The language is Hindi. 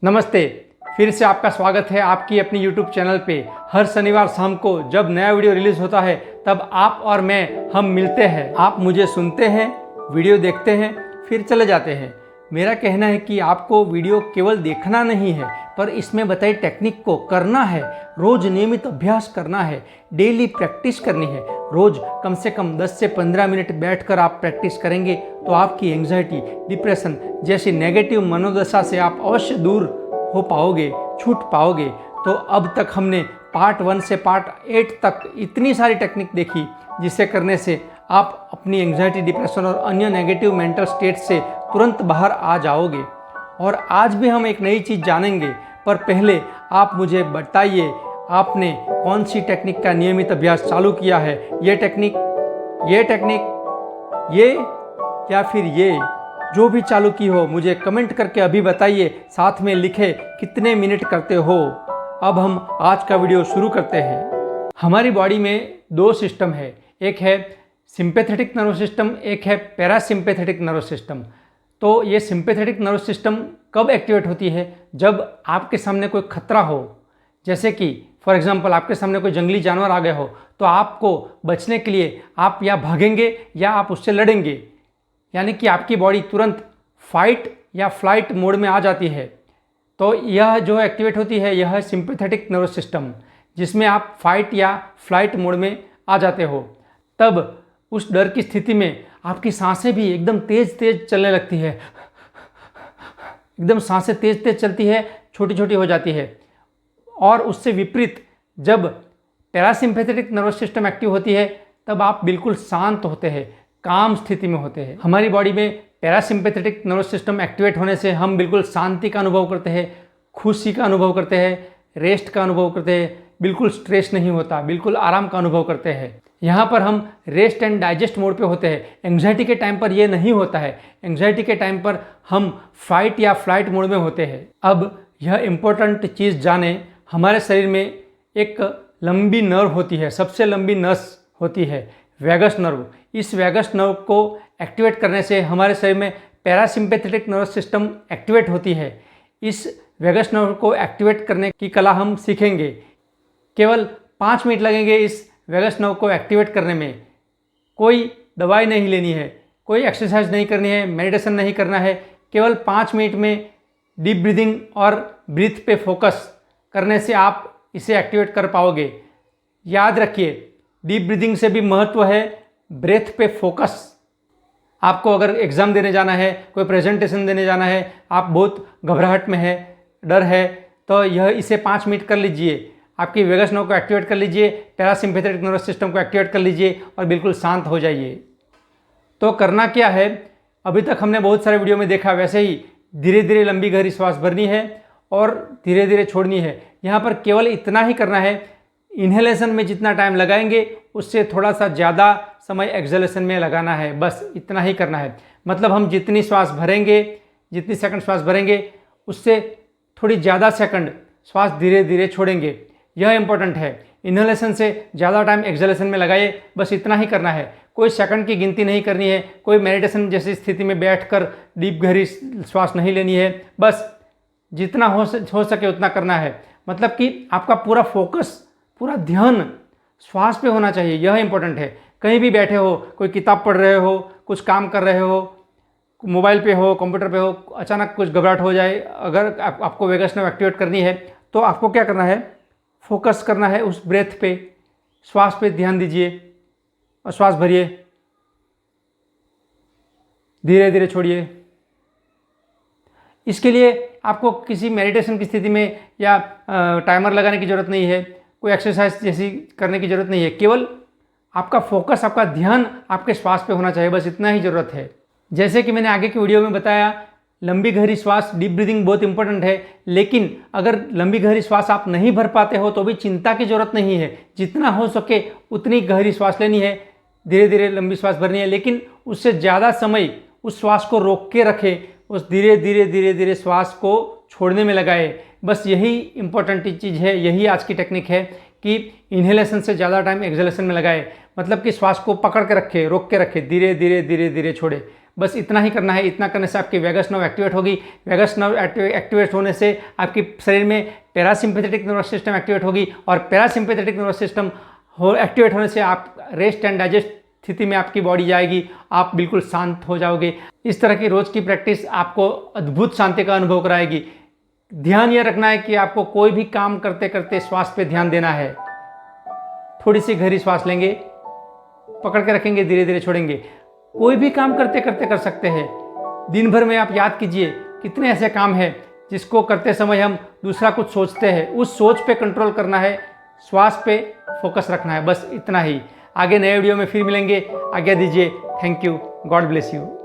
नमस्ते। फिर से आपका स्वागत है आपकी अपनी YouTube चैनल पे। हर शनिवार शाम को जब नया वीडियो रिलीज़ होता है तब आप और मैं हम मिलते हैं। आप मुझे सुनते हैं, वीडियो देखते हैं, फिर चले जाते हैं। मेरा कहना है कि आपको वीडियो केवल देखना नहीं है पर इसमें बताई टेक्निक को करना है। रोज़ नियमित अभ्यास करना है, डेली प्रैक्टिस करनी है। रोज़ कम से कम 10 से 15 मिनट बैठकर आप प्रैक्टिस करेंगे तो आपकी एंग्जाइटी, डिप्रेशन जैसी नेगेटिव मनोदशा से आप अवश्य दूर हो पाओगे, छूट पाओगे। तो अब तक हमने पार्ट 1 से पार्ट 8 तक इतनी सारी टेक्निक देखी जिसे करने से आप अपनी एंग्जाइटी, डिप्रेशन और अन्य नेगेटिव मेंटल स्टेट से तुरंत बाहर आ जाओगे। और आज भी हम एक नई चीज़ जानेंगे, पर पहले आप मुझे बताइए आपने कौन सी टेक्निक का नियमित अभ्यास चालू किया है। ये टेक्निक, ये या फिर ये, जो भी चालू की हो मुझे कमेंट करके अभी बताइए। साथ में लिखे कितने मिनट करते हो। अब हम आज का वीडियो शुरू करते हैं। हमारी बॉडी में दो सिस्टम है, एक है सिंपैथेटिक नर्वस सिस्टम, एक है पैरासिम्पैथेटिक नर्वस सिस्टम। तो ये सिंपैथेटिक नर्वस सिस्टम कब एक्टिवेट होती है? जब आपके सामने कोई खतरा हो, जैसे कि फॉर एग्जांपल आपके सामने कोई जंगली जानवर आ गया हो, तो आपको बचने के लिए आप या भागेंगे या आप उससे लड़ेंगे। यानी कि आपकी बॉडी तुरंत फाइट या फ्लाइट मोड में आ जाती है। तो यह जो एक्टिवेट होती है यह है सिंपैथेटिक नर्वस सिस्टम, जिसमें आप फाइट या फ्लाइट मोड में आ जाते हो। तब उस डर की स्थिति में आपकी सांसें भी एकदम तेज तेज चलने लगती है। एकदम सांसें तेज तेज चलती है, छोटी छोटी हो जाती है। और उससे विपरीत जब पैरासिम्पैथेटिक नर्वस सिस्टम एक्टिव होती है तब आप बिल्कुल शांत होते हैं, काम स्थिति में होते हैं। हमारी बॉडी में पैरासिम्पैथेटिक नर्वस सिस्टम एक्टिवेट होने से हम बिल्कुल शांति का अनुभव करते हैं, खुशी का अनुभव करते हैं, रेस्ट का अनुभव करते हैं, बिल्कुल स्ट्रेस नहीं होता, बिल्कुल आराम का अनुभव करते हैं। यहाँ पर हम रेस्ट एंड डाइजेस्ट मोड पे होते हैं। एंग्जाइटी के टाइम पर ये नहीं होता है। एंग्जाइटी के टाइम पर हम फाइट या फ्लाइट मोड में होते हैं। अब यह इम्पोर्टेंट चीज़ जाने, हमारे शरीर में एक लंबी नर्व होती है, सबसे लंबी नस होती है वैगस नर्व। इस वैगस नर्व को एक्टिवेट करने से हमारे शरीर में पैरासिम्पैथेटिक नर्वस सिस्टम एक्टिवेट होती है। इस वैगस नर्व को एक्टिवेट करने की कला हम सीखेंगे। केवल 5 मिनट लगेंगे इस वैगस नर्व को एक्टिवेट करने में। कोई दवाई नहीं लेनी है, कोई एक्सरसाइज नहीं करनी है, मेडिटेशन नहीं करना है। केवल 5 मिनट में डीप ब्रीदिंग और ब्रीथ पे फोकस करने से आप इसे एक्टिवेट कर पाओगे। याद रखिए, डीप ब्रीदिंग से भी महत्व है ब्रेथ पे फोकस। आपको अगर एग्ज़ाम देने जाना है, कोई प्रेजेंटेशन देने जाना है, आप बहुत घबराहट में है, डर है, तो यह इसे 5 मिनट कर लीजिए। आपकी वैगस नर्व को एक्टिवेट कर लीजिए, पैरासिम्पैथेटिक नर्वस सिस्टम को एक्टिवेट कर लीजिए और बिल्कुल शांत हो जाइए। तो करना क्या है? अभी तक हमने बहुत सारे वीडियो में देखा, वैसे ही धीरे धीरे लंबी गहरी सांस भरनी है और धीरे धीरे छोड़नी है। यहाँ पर केवल इतना ही करना है, इन्हेलेशन में जितना टाइम लगाएंगे उससे थोड़ा सा ज़्यादा समय एक्सहेलेशन में लगाना है। बस इतना ही करना है। मतलब हम जितनी श्वास भरेंगे, जितनी सेकंड श्वास भरेंगे, उससे थोड़ी ज़्यादा सेकंड श्वास धीरे धीरे छोड़ेंगे। यह इंपॉर्टेंट है। इन्हेलेशन से ज़्यादा टाइम एक्सहेलेशन में लगाइए, बस इतना ही करना है। कोई सेकंड की गिनती नहीं करनी है, कोई मेडिटेशन जैसी स्थिति में बैठकर डीप गहरी श्वास नहीं लेनी है। बस जितना हो सके उतना करना है। मतलब कि आपका पूरा फोकस, पूरा ध्यान श्वास पे होना चाहिए। यह इंपॉर्टेंट है। कहीं भी बैठे हो, कोई किताब पढ़ रहे हो, कुछ काम कर रहे हो, मोबाइल पे हो, कंप्यूटर पे हो, अचानक कुछ घबराहट हो जाए, अगर आपको वैगस नर्व एक्टिवेट करनी है तो आपको क्या करना है? फोकस करना है उस ब्रेथ पे, श्वास पे ध्यान दीजिए और श्वास भरिए, धीरे धीरे छोड़िए। इसके लिए आपको किसी मेडिटेशन की स्थिति में या टाइमर लगाने की ज़रूरत नहीं है, कोई एक्सरसाइज जैसी करने की ज़रूरत नहीं है। केवल आपका फोकस, आपका ध्यान आपके श्वास पे होना चाहिए, बस इतना ही ज़रूरत है। जैसे कि मैंने आगे की वीडियो में बताया, लंबी गहरी श्वास, डीप ब्रीदिंग बहुत इंपॉर्टेंट है। लेकिन अगर लंबी गहरी श्वास आप नहीं भर पाते हो तो भी चिंता की ज़रूरत नहीं है। जितना हो सके उतनी गहरी श्वास लेनी है, धीरे धीरे लंबी श्वास भरनी है, लेकिन उससे ज़्यादा समय उस श्वास को रोक के रखें, उस धीरे धीरे श्वास को छोड़ने में लगाए। बस यही इंपॉर्टेंट चीज़ है, यही आज की टेक्निक है कि इन्हेलेशन से ज़्यादा टाइम एक्सहेलेशन में लगाए। मतलब कि श्वास को पकड़ के रखे, रोक के रखे, धीरे धीरे छोड़े। बस इतना ही करना है। इतना करने से आपकी वेगस नर्व एक्टिवेट होगी। वेगस नर्व एक्टिवेट होने से आपके शरीर में पैरासिम्पैथेटिक नर्वस सिस्टम एक्टिवेट होगी और पैरासिम्पैथेटिक नर्वस सिस्टम एक्टिवेट होने से आप रेस्ट एंड डाइजेस्ट स्थिति में आपकी बॉडी जाएगी, आप बिल्कुल शांत हो जाओगे। इस तरह की रोज़ की प्रैक्टिस आपको अद्भुत शांति का अनुभव कराएगी। ध्यान यह रखना है कि आपको कोई भी काम करते करते श्वास पे ध्यान देना है। थोड़ी सी गहरी श्वास लेंगे, पकड़ के रखेंगे, धीरे धीरे छोड़ेंगे। कोई भी काम करते करते कर सकते हैं। दिन भर में आप याद कीजिए कितने ऐसे काम हैं जिसको करते समय हम दूसरा कुछ सोचते हैं। उस सोच पे कंट्रोल करना है, श्वास पे फोकस रखना है, बस इतना ही। आगे नए वीडियो में फिर मिलेंगे। आज्ञा दीजिए। Thank you. God bless you.